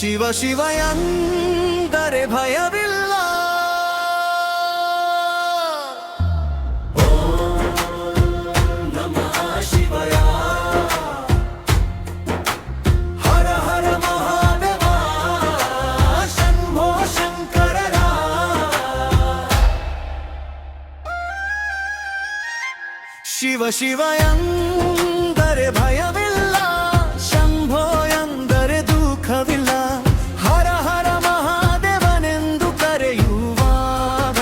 ಶಿವ ಶಿವ ಎಂದರೆ ಭಯವಿಲ್ಲ. ಓಂ ನಮಃ ಶಿವಾಯ. ಹರ ಹರ ಮಹಾದೇವ ಶಂಭೋ ಶಂಕರರ. ಶಿವ ಶಿವ ಎಂದರೆ ಭಯವಿಲ್ಲ, ಶಂಭೋ ಎಂದರೆ ದುಃಖವಿಲ್ಲ. ಹರ ಹರ ಮಹಾದೇವನೆಂದು ಕರೆಯುವಾಗ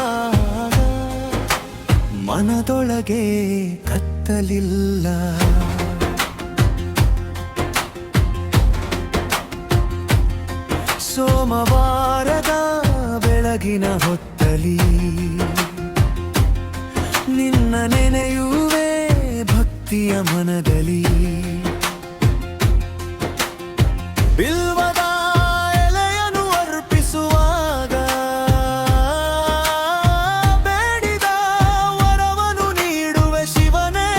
ಮನದೊಳಗೆ ಕತ್ತಲಿಲ್ಲ. ಸೋಮವಾರದ ಬೆಳಗಿನ ಹೊತ್ತಲಿ ನಿನ್ನ ನೆನೆಯುವೆ ಭಕ್ತಿಯ ಮನದಲ್ಲಿ. ಬಿಲ್ವದ ಎಲೆಯನ್ನು ಅರ್ಪಿಸುವಾಗ ಬೇಡಿದ ವರವನ್ನು ನೀಡುವೆ ಶಿವನೇ.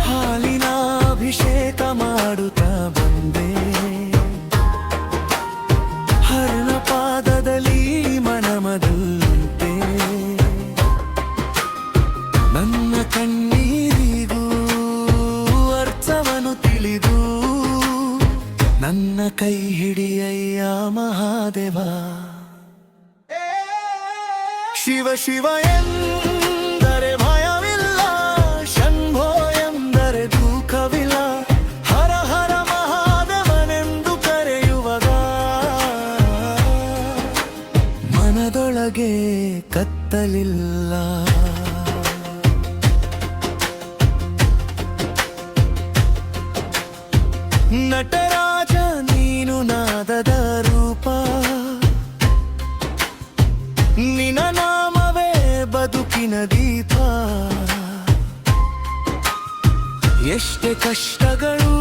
ಹಾಲಿನ ಅಭಿಷೇಕ ಮಾಡುತ್ತಾ ಬಂದೆ, ಹರನ ಪಾದದಲ್ಲಿ ಮನಮದಂತೆ. ನನ್ನ ಕಣ್ಣೀರಿಗೂ ಅರ್ಥವನ್ನು ತಿಳಿದು ನನ್ನ ಕೈ ಹಿಡಿಯಯ್ಯ ಮಹಾದೇವ. ಶಿವ ಶಿವ ಎಂದರೆ ಭಯವಿಲ್ಲ, ಶಂಭೋ ಎಂದರೆ ದುಃಖವಿಲ್ಲ. ಹರ ಹರ ಮಹಾದೇವನೆಂದು ಕರೆಯುವಾಗ ಮನದೊಳಗೆ ಕತ್ತಲಿಲ್ಲ. ನಟರಾಜ ನೀನು ನಾದದ ರೂಪ, ನಿನ ನಾಮವೇ ಬದುಕಿನ ದೀಪ. ಎಷ್ಟೇ ಕಷ್ಟಗಳು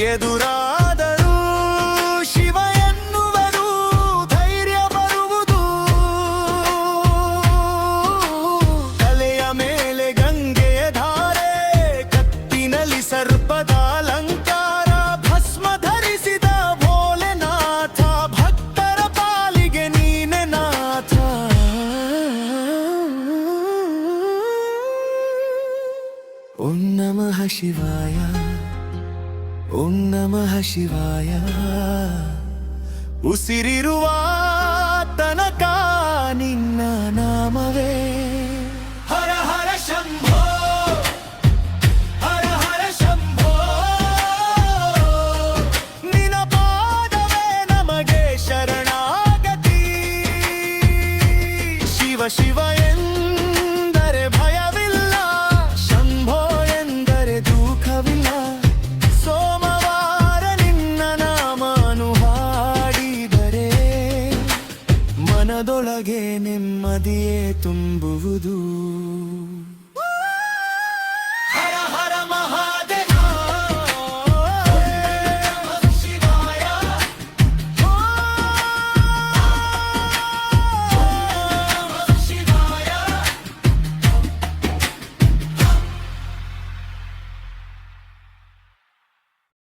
ಎದುರಾದರೂ ಶಿವ ಎನ್ನುವರು ಧೈರ್ಯ ಬರುವುದು. ತಲೆಯ ಮೇಲೆ ಗಂಗೆಯ ಧಾರೆ, ಕತ್ತಿನಲ್ಲಿ ಸರ್ಪದ ಅಲಂಕಾರ. ಭಸ್ಮ ಧರಿಸಿದ ಭೋಲೆನಾಥ, ಭಕ್ತರ ಪಾಲಿಗೆ ನೀನೆ ನಾಥ. ಓಂ ನಮಃ ಶಿವಾಯ, ಓಂ ನಮಃ ಶಿವಾಯ. ಉಸಿರಿರುವ ತನಕ ನಿನ್ನ ನಾಮವೇ. ಹರ ಹರ ಶಂಭೋ, ಹರ ಹರ ಶಂಭೋ. ನಿನ ಪಾದವೇ ನಮಗೆ ಶರಣಾಗತಿ. ಶಿವ ಶಿವ ಎಂದರೆ ಭಯವಿಲ್ಲ, ಶಂಭೋ ಎಂದರೆ ದುಃಖವಿಲ್ಲ. ಸೋಮವಾರ ನಿನ್ನ ನಾಮನು ಹಾಡಿದರೆ ಮನದೊಳಗೆ ನೆಮ್ಮದಿಯೇ ತುಂಬುವುದು.